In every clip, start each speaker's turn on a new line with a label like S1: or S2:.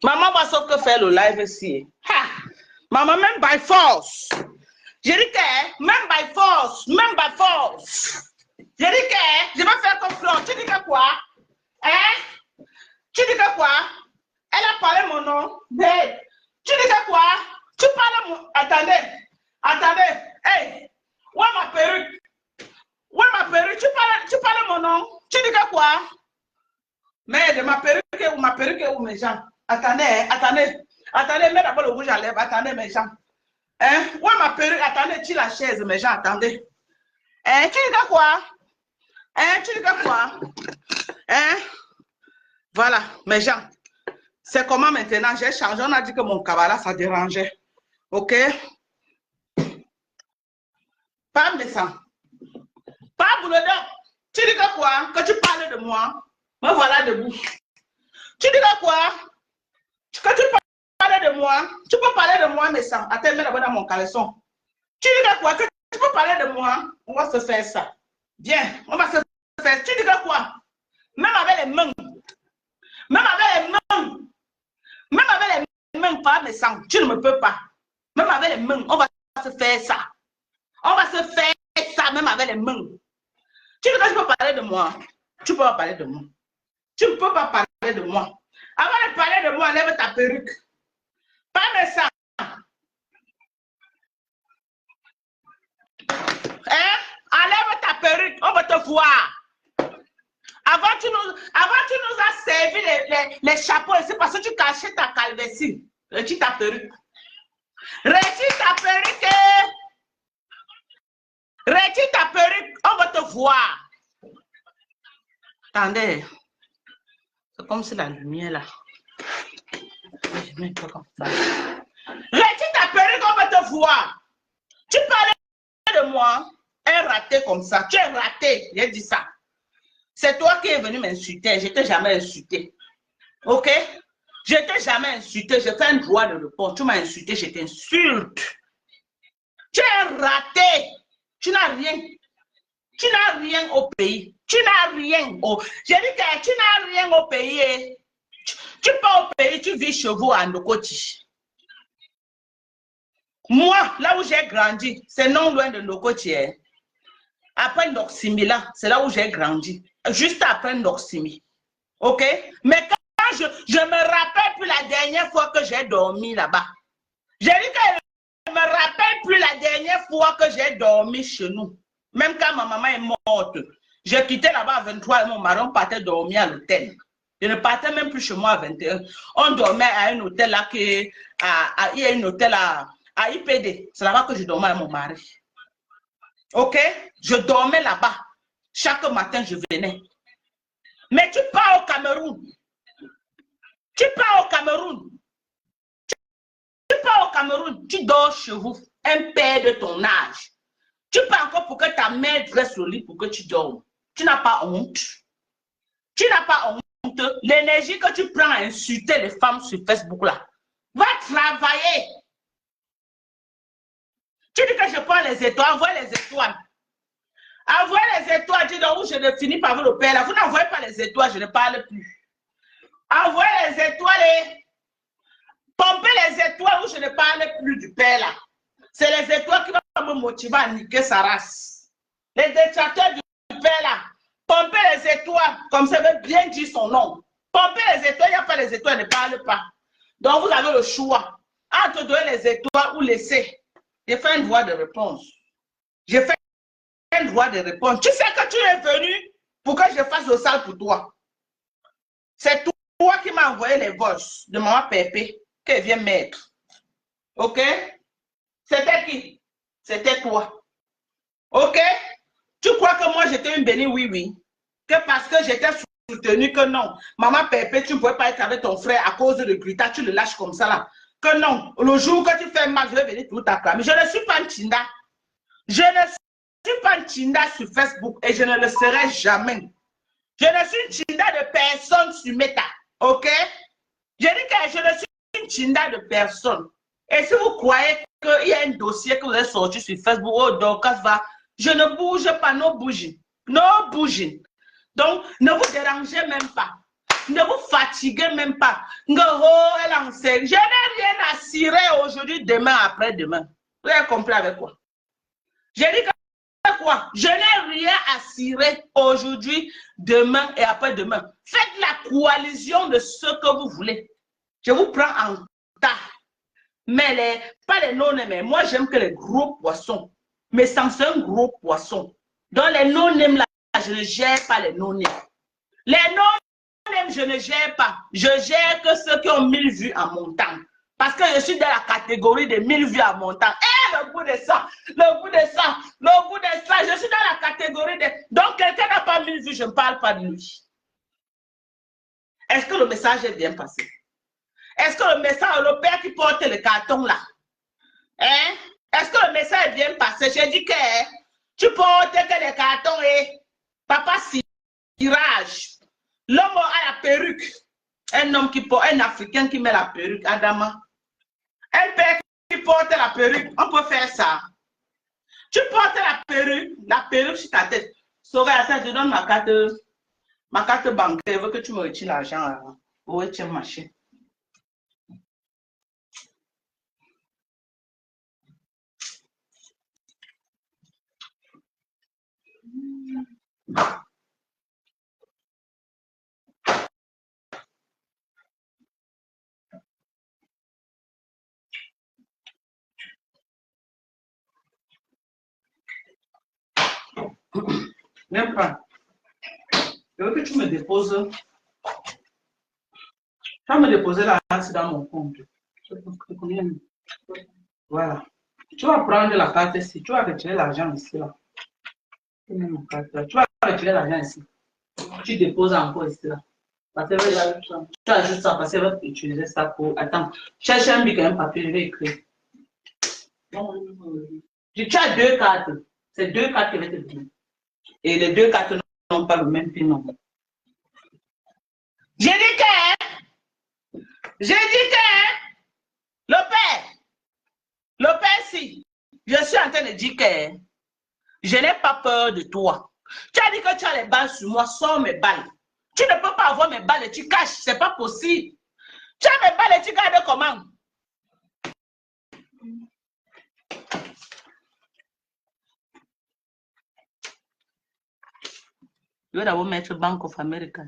S1: Maman va sauf que faire le live ici. Ha! Maman, même by force. J'ai dit que, même by force, même by force. J'ai dit que, je vais faire confiance. Tu dis que quoi? Hein? Tu dis que quoi? Elle a parlé mon nom. Hey. Tu dis que quoi? Tu parles mon... Attendez. Attendez. Hey. Où est ma perruque? Où est ma perruque? Tu parles mon nom. Tu dis que quoi? Merde, ma perruque est où mes gens? Attendez, attendez. Attendez, mets d'abord le rouge à lèvres. Attendez, mes gens. Hein? Où est ma perruque? Attendez, tire la chaise, mes gens. Attendez. Hein? Tu dis que quoi? Hein? Tu dis que quoi? Hein? Voilà, mes gens. C'est comment maintenant? J'ai changé. On a dit que mon cabala, ça dérangeait. OK? Pas de sang. Pas boulot. Tu dis que quoi? Que tu parles de moi? Me voilà debout. Tu dis que quoi? Que tu parles de moi? Tu peux parler de moi, mais sans. Attends, mets d'abord dans mon caleçon. Tu dis que quoi? Que tu peux parler de moi? On va se faire ça. Viens, on va se faire. Tu dis que quoi? Même avec les mains. Même avec les mains. Même avec les mains, pas mais sans. Tu ne me peux pas. Même avec les mains, on va se faire ça. On va se faire ça, même avec les mains. Tu dis que tu peux parler de moi? Tu peux pas parler de moi. Tu ne peux pas parler de moi. Avant de parler de moi, enlève ta perruque. Pas de ça. Hein? Enlève ta perruque, on va te voir. Avant, tu nous as servi les chapeaux ici parce que tu cachais ta calvitie. Retire ta perruque. Retire ta perruque. Retire ta perruque, on va te voir. Attendez. C'est comme si la lumière là. Je mets pas comme ça. Retire ta perruque, on va te voir. Tu parlais de moi, un raté comme ça. Tu es raté, j'ai dit ça. C'est toi qui es venu m'insulter. Je ne t'ai jamais insulté. OK? Je ne t'ai jamais insulté. J'ai fait un droit de repos. Tu m'as insulté, je t'insulte. Tu es raté. Tu n'as rien. Tu n'as rien au pays. Tu n'as rien. J'ai dit que tu n'as rien au pays. Tu pars au pays, tu vis chez vous à Nokoti. Moi, là où j'ai grandi, c'est non loin de Nokoti. Après Noximi, là, c'est là où j'ai grandi. Juste après Noximi. OK? Mais quand je me rappelle plus la dernière fois que j'ai dormi là-bas. J'ai dit que je ne me rappelle plus la dernière fois que j'ai dormi chez nous. Même quand ma maman est morte. J'ai quitté là-bas à 23 et mon mari, on partait dormir à l'hôtel. Je ne partais même plus chez moi à 21. On dormait à un hôtel là, il y a un hôtel à IPD. C'est là-bas que je dormais avec mon mari. OK? Je dormais là-bas. Chaque matin, je venais. Mais tu pars au Cameroun. Tu pars au Cameroun. Tu pars au Cameroun. Tu dors chez vous. Un père de ton âge. Tu pars encore pour que ta mère dresse le lit pour que tu dormes. Tu n'as pas honte. Tu n'as pas honte. L'énergie que tu prends à insulter les femmes sur Facebook là. Va travailler. Tu dis que je prends les étoiles. Envoie les étoiles. Envoyez les étoiles, dis donc où je ne finis par le père là. Vous n'envoyez pas les étoiles, je ne parle plus. Envoyez les étoiles et pompez les étoiles où je ne parle plus du père là. C'est les étoiles qui vont me motiver à niquer sa race. Les détracteurs du père là. Pompez les étoiles, comme ça veut bien dire son nom. Pompez les étoiles, il n'y a pas les étoiles, ne parle pas. Donc vous avez le choix entre donner les étoiles ou laisser. J'ai fait un droit de réponse. J'ai fait un droit de réponse. Tu sais que tu es venu pour que je fasse le sale pour toi. C'est toi qui m'as envoyé les voices de maman Pépé qu'elle vient mettre. OK? C'était qui? C'était toi. OK? Tu crois que moi j'étais une bénie? Oui, oui. Que parce que j'étais soutenue que non. Maman Pépé, tu ne pouvais pas être avec ton frère à cause de Grita, tu le lâches comme ça là. Que non. Le jour que tu fais mal, je vais venir tout t'acclamer. Je ne suis pas une Tinda. Je ne suis pas une Tinda sur Facebook et je ne le serai jamais. Je ne suis une Tinda de personne sur Meta. OK? Je dis que je ne suis une Tinda de personne. Et si vous croyez qu'il y a un dossier que vous avez sorti sur Facebook, oh, donc, je ne bouge pas, non bouge. Non bouge. Donc, ne vous dérangez même pas. Ne vous fatiguez même pas. Oh, elle enseigne. Je n'ai rien à cirer aujourd'hui, demain, après-demain. Vous avez compris avec quoi? J'ai dit que quoi? Je n'ai rien à cirer aujourd'hui, demain et après-demain. Faites la coalition de ce que vous voulez. Je vous prends en tas. Mais pas les non-aimés. Moi, j'aime que les gros poissons. Mais sans un gros poisson. Dans les non-aimés, là, je ne gère pas les non-aimés. Les non-aimés, je ne gère pas. Je gère que ceux qui ont 1000 vues en montant. Parce que je suis dans la catégorie des 1000 vues en montant. Eh, le bout de ça, le bout de ça, le bout de ça. Je suis dans la catégorie des... Donc, quelqu'un n'a pas 1000 vues, je ne parle pas de lui. Est-ce que le message est bien passé? Est-ce que le message, le père qui porte le carton là, hein? Est-ce que le message est bien passé? J'ai dit que tu portes que les cartons et papa cirage. L'homme a la perruque. Un homme qui porte, un Africain qui met la perruque, Adama. Un père qui porte la perruque, on peut faire ça. Tu portes la perruque sur ta tête. Sauvé, attends, je donne ma carte bancaire. Je veux que tu me retires l'argent. Où est ma machine? Viens prendre. Je veux que tu me déposes. Tu vas me déposer là, c'est dans mon compte. Voilà. Tu vas prendre la carte ici. Tu vas retirer l'argent ici. Là. Tu vas retirer l'argent ici. Tu déposes encore ici. Là. Parce que tu as juste ça parce qu'elle va utiliser ça pour. Attends. Cherche un bic et un papier, je vais écrire. Tu as 2 cartes. C'est 2 cartes qui vont te dire. Et les 2 cartes n'ont pas le même prénom. J'ai dit que le père, si je suis en train de dire que je n'ai pas peur de toi. Tu as dit que tu as les balles sur moi, sors mes balles. Tu ne peux pas avoir mes balles et tu caches, c'est pas possible. Tu as mes balles et tu gardes comment? Je vais d'abord mettre Bank of America.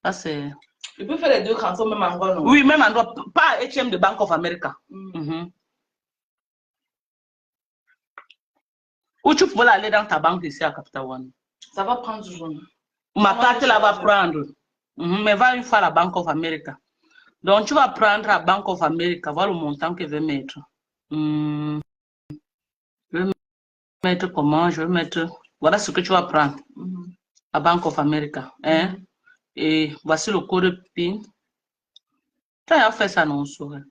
S1: Ça, c'est...
S2: Tu peux faire les 2 cantons même endroit, non?
S1: Oui, même endroit. Pas ATM de Bank of America. Ou tu peux aller dans ta banque ici à Capital One.
S2: Ça va prendre du jour.
S1: Ma carte là va prendre. Mais va une fois à la Bank of America. Donc tu vas prendre la Bank of America. Voilà le montant que je vais mettre. Je vais mettre comment? Je vais mettre... Voilà ce que tu vas prendre. La Bank of America. Hein? Et voici le code PIN. Tu as fait ça, non, souris.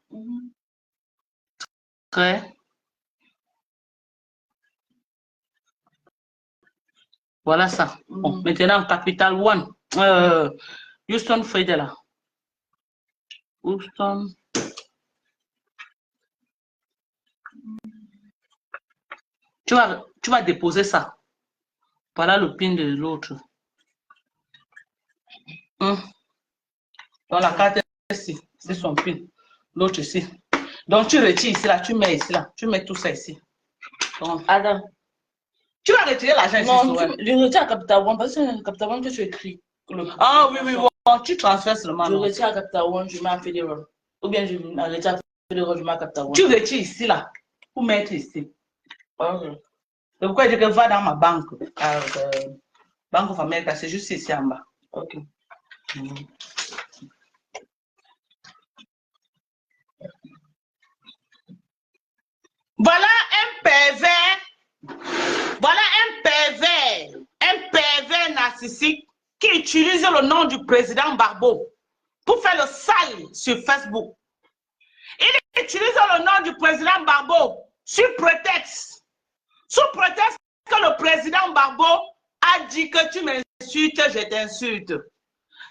S1: Très. Voilà ça. Bon, maintenant, Capital One. Houston Fedela. Houston. Tu vas déposer ça. Voilà le PIN de l'autre. Donc la carte ici, c'est son PIN. L'autre ici. Donc tu retires ici, là, tu mets ici, là. Tu mets tout ça ici. Donc,
S2: Adam.
S1: Tu vas retirer l'argent ici.
S2: Non, je retire à Capital One parce que Capital One, tu écris.
S1: Ah oui, bon, tu transfères seulement.
S2: Je retire à Capital One, je mets à Federal. Ou bien je retire à Federal, je mets à Capital One.
S1: Tu retires ici, là, pour mettre ici. Okay. C'est pourquoi je dis que va dans ma banque. Bank of America, c'est juste ici en bas.
S2: Ok.
S1: Voilà un pervers. Voilà un pervers narcissique qui utilise le nom du président Barbeau pour faire le sale sur Facebook. Il utilise le nom du président Barbeau sous prétexte que le président Barbeau a dit que tu m'insultes, je t'insulte.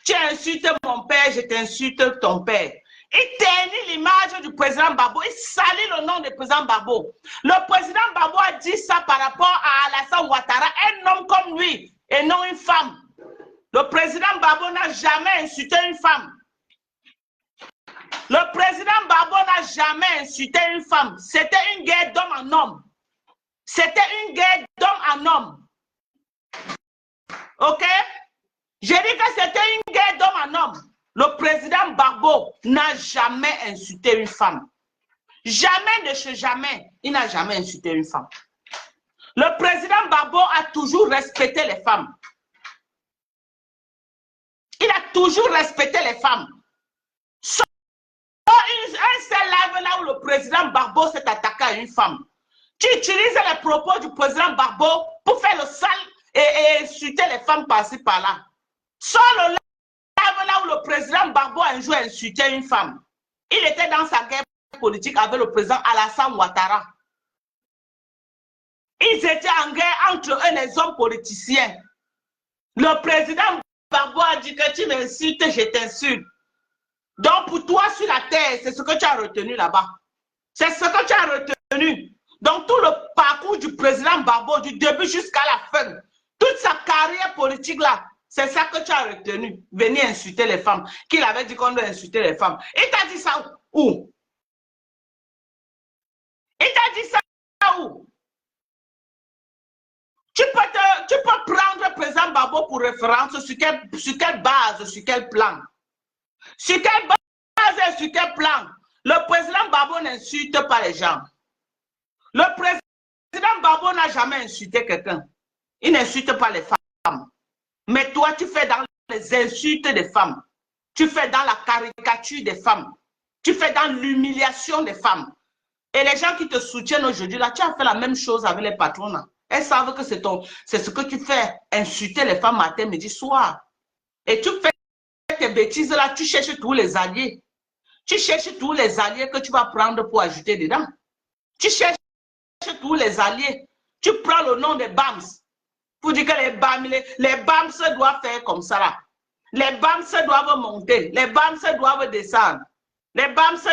S1: Tu insultes mon père, je t'insulte ton père. Il ternit l'image du président Barbeau, il salit le nom du président Barbeau. Le président Barbeau a dit ça par rapport à Alassane Ouattara, un homme comme lui et non une femme. Le président Babo n'a jamais insulté une femme. Le président Babo n'a jamais insulté une femme. C'était une guerre d'homme en homme. C'était une guerre d'homme en homme. Ok? J'ai dit que c'était une guerre d'homme en homme. Le président Babo n'a jamais insulté une femme. Jamais de chez jamais, il n'a jamais insulté une femme. Le président Babo a toujours respecté les femmes. Il a toujours respecté les femmes. Sauf un seul live là où le président Babo s'est attaqué à une femme. Tu utilises les propos du président Babo pour faire le sale et insulter les femmes par-ci par-là. Sans le live là où le président Babo a un jour insulté une femme. Il était dans sa guerre politique avec le président Alassane Ouattara. Ils étaient en guerre entre eux, les hommes politiciens. Le président Babo a dit que tu m'insultes, je t'insulte. Donc pour toi sur la terre, c'est ce que tu as retenu là-bas. C'est ce que tu as retenu. Donc tout le parcours du président Babo, du début jusqu'à la fin, toute sa carrière politique là, c'est ça que tu as retenu. Venir insulter les femmes. Qu'il avait dit qu'on doit insulter les femmes. Il t'a dit ça où? Il t'a dit ça où? Tu peux prendre le président Babo pour référence sur quelle base, sur quel plan? Sur quelle base et sur quel plan? Le président Babo n'insulte pas les gens. Le président Babo n'a jamais insulté quelqu'un. Il n'insulte pas les femmes. Mais toi, tu fais dans les insultes des femmes. Tu fais dans la caricature des femmes. Tu fais dans l'humiliation des femmes. Et les gens qui te soutiennent aujourd'hui, là, tu as fait la même chose avec les patrons. Elles savent que c'est ce que tu fais, insulter les femmes matin, midi, soir. Et tu fais tes bêtises là, tu cherches tous les alliés. Tu cherches tous les alliés que tu vas prendre pour ajouter dedans. Tu cherches tous les alliés. Tu prends le nom des BAMS. Pour dire que les BAMS doivent faire comme ça là. Les BAMS doivent monter. Les BAMS doivent descendre. Les BAMS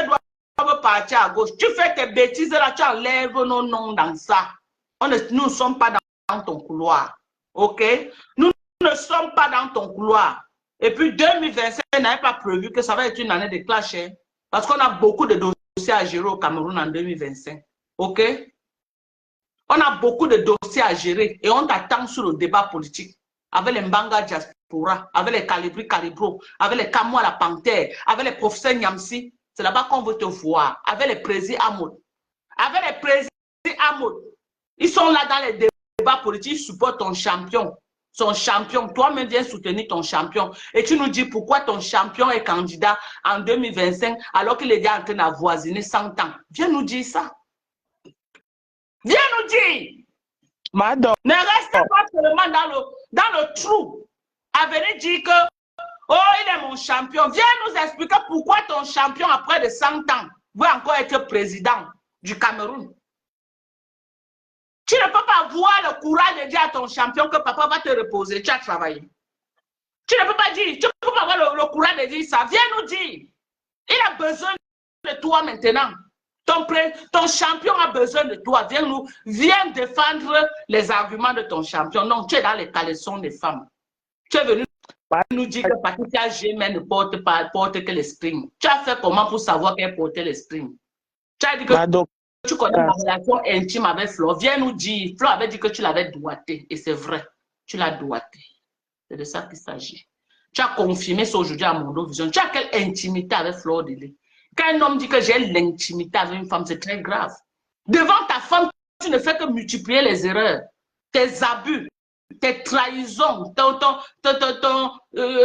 S1: doivent partir à gauche. Tu fais tes bêtises là, tu enlèves nos noms dans ça. Nous ne sommes pas dans ton couloir. Ok? Nous ne sommes pas dans ton couloir. Et puis 2025 n'avait pas prévu que ça va être une année de clash. Hein? Parce qu'on a beaucoup de dossiers à gérer au Cameroun en 2025. Ok? On a beaucoup de dossiers à gérer et on t'attend sur le débat politique. Avec les Mbanga Diaspora, avec les Calibri Calibro, avec les Kamoa la Panthère, avec les professeurs Nyamsi. C'est là-bas qu'on veut te voir. Avec les présidents Amoud. Avec les présidents Amoud. Ils sont là dans les débats politiques, ils supportent ton champion. Son champion, toi-même viens soutenir ton champion. Et tu nous dis pourquoi ton champion est candidat en 2025 alors qu'il est déjà en train d'avoisiner 100 ans. Viens nous dire ça. Viens nous dire.
S3: Madame.
S1: Ne reste pas seulement dans le trou à venir dire que oh, il est mon champion. Viens nous expliquer pourquoi ton champion, après de 100 ans, veut encore être président du Cameroun. Tu ne peux pas voir le courage de dire à ton champion que papa va te reposer, tu as travaillé. Tu ne peux pas dire, tu ne peux pas avoir le courage de dire ça. Viens nous dire. Il a besoin de toi maintenant. Ton champion a besoin de toi. Viens défendre les arguments de ton champion. Non, tu es dans les caleçons des femmes. Tu es venu nous dire que Patricia Gémen ne porte que les springs. Tu as fait comment pour savoir qu'elle portait les springs? Tu as dit que tu connais ma relation intime avec Flo. Viens nous dire. Flo avait dit que tu l'avais doigté. Et c'est vrai. Tu l'as doigté. C'est de ça qu'il s'agit. Tu as confirmé ça aujourd'hui à Mondo Vision. Tu as quelle intimité avec Flo Délé? Quand un homme dit que j'ai l'intimité avec une femme, c'est très grave. Devant ta femme, tu ne fais que multiplier les erreurs, tes abus, tes trahisons, je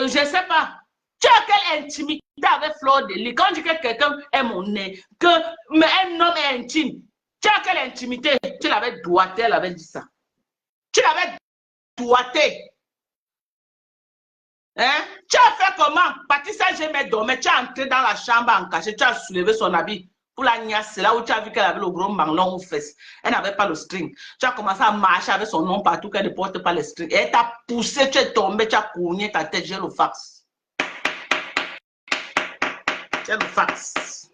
S1: ne sais pas. Tu as quelle intimité avec Fleur de Lys? Quand on dit que quelqu'un est mon nez, mais un homme est intime, tu as quelle intimité? Tu l'avais doigté, elle avait dit ça. Tu l'avais doigté. Hein? Tu as fait comment? Patricia Gémen dormait, tu as entré dans la chambre en cachet, tu as soulevé son habit pour la niasse, là où tu as vu qu'elle avait le gros manglon aux fesses. Elle n'avait pas le string. Tu as commencé à marcher avec son nom partout qu'elle ne porte pas le string. Et elle t'a poussé, tu es tombé, tu as cogné ta tête, j'ai le fax. J'ai le fax.